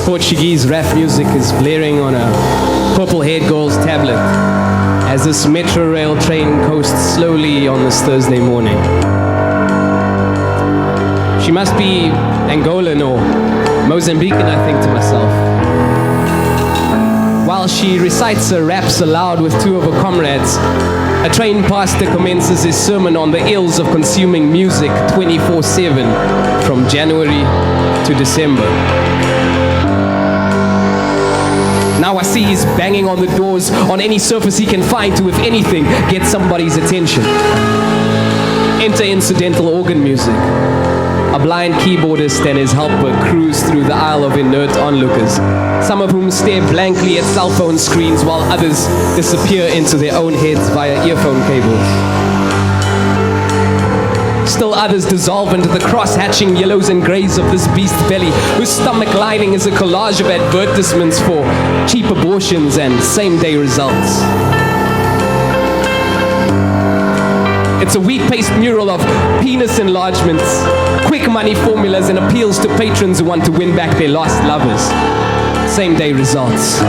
Portuguese rap music is blaring on a purple-haired girl's tablet as this metro rail train coasts slowly on this Thursday morning. She must be Angolan or Mozambican, I think to myself. While she recites her raps aloud with two of her comrades, a train pastor commences his sermon on the ills of consuming music 24/7 from January to December. Now I see he's banging on the doors on any surface he can find to, if anything, get somebody's attention. Enter incidental organ music. A blind keyboardist and his helper cruise through the aisle of inert onlookers, some of whom stare blankly at cell phone screens while others disappear into their own heads via earphone cables. Still others dissolve into the cross-hatching yellows and greys of this beast's belly, whose stomach lining is a collage of advertisements for cheap abortions and same-day results. It's a wheat-paced mural of penis enlargements, quick money formulas, and appeals to patrons who want to win back their lost lovers. Same-day results.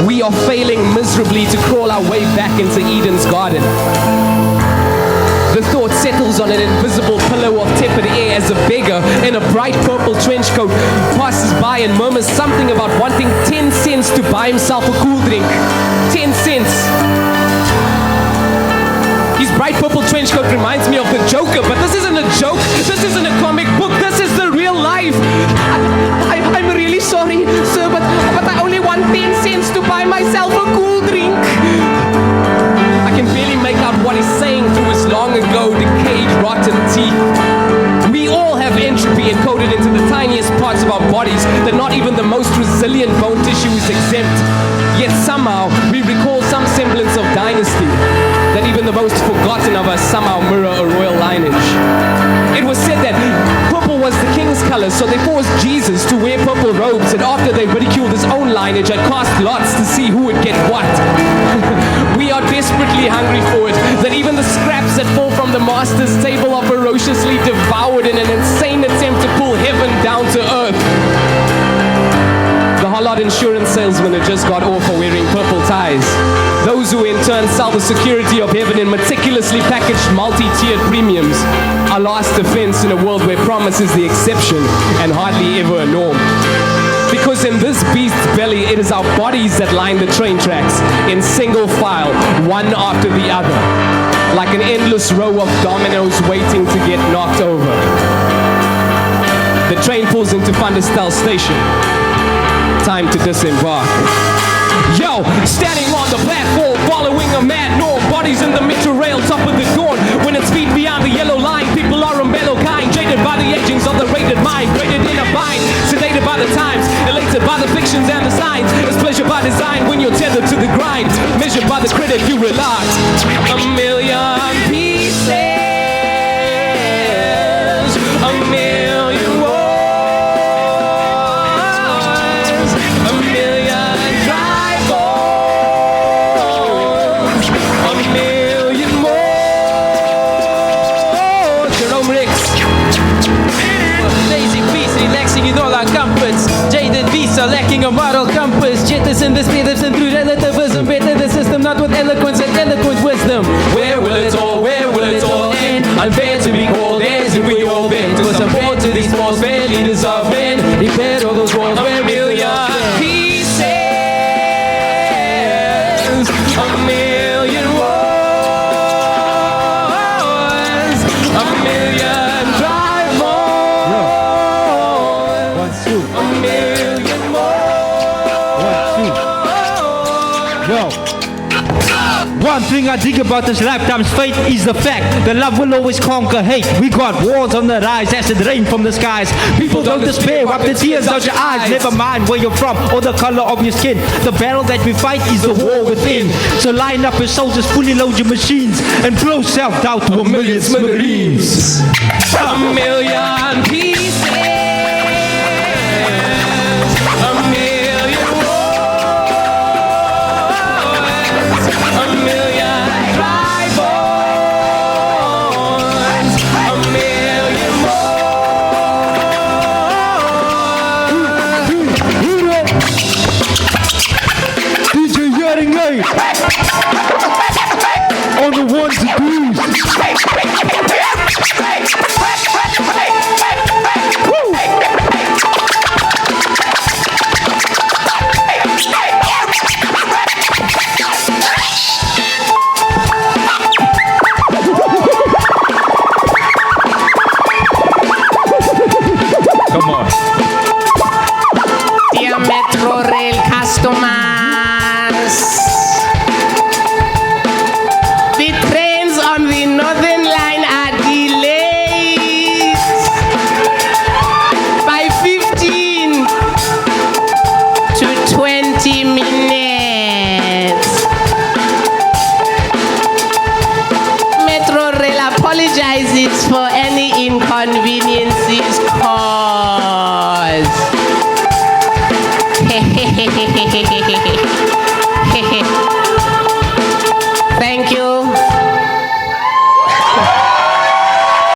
We are failing miserably to crawl our way back into Eden's garden. The thought settles on an invisible pillow of tepid air as a beggar in a bright purple trench coat passes by and murmurs something about wanting 10 cents to buy himself a cool drink. 10 cents. His bright purple trench coat reminds me of the Joker, but this isn't a joke. This isn't a comic book. This is the real life. I'm really sorry, sir, but I only want 10 cents to buy myself a cool drink. I can barely make out what he's saying through his long ago decayed, rotten teeth. We all have entropy encoded into the tiniest parts of our bodies that not even the most resilient bone tissue is exempt. Yet somehow we recall some semblance of dynasty, that even the most forgotten of us somehow mirror a royal lineage. It was said that purple was the king's color, so they forced Jesus to wear purple robes, and after they ridiculed his own lineage, had cast lots to see who would get what. We are desperately hungry for it, that even the scraps that fall from the master's table are ferociously devoured in an insane attempt to pull heaven down to earth. The Hollard insurance salesman had just got off for wearing purple ties. Those who in turn sell the security of heaven in meticulously packaged multi-tiered premiums. Our last defense in a world where promise is the exception and hardly ever a norm. Because in this beast's belly, it is our bodies that line the train tracks in single file, one after the other, like an endless row of dominoes waiting to get knocked over. The train pulls into Fundestel station. Time to disembark. Yo, standing on the platform, following a mad norm, bodies in the metro rail, top of the dawn. When it's feet beyond the yellow line, people are mellow kind, jaded by the agings of the rated mind, graded in a bind, sedated by the times, elated by the fictions and the signs. It's pleasure by design when you're tethered to the grind, measured by the credit you relax. A million pieces, a million wars, a million dry bones, a million more. Jerome Ricks. Lazy peace, relaxing in all our comforts. Jaded visa, lacking a moral compass. Jettison the status and through relativism. Better the system, not with eloquence and eloquent wisdom. Where will it all end? Unfair to be called as if we all been to support to these walls fairly deserving. Repair all those walls where million pieces, a million wars, a million dry bones, a million more. Yo. One thing I dig about this lifetime's fate is the fact that love will always conquer hate. We got wars on the rise, acid rain from the skies. People don't despair, wipe the tears out your eyes. Never mind where you're from or the color of your skin. The battle that we fight is the war within. So line up your soldiers, fully load your machines, and blow self-doubt to a million smithereens. A million pieces, a million wars, a million dry bones, a million more. Come on.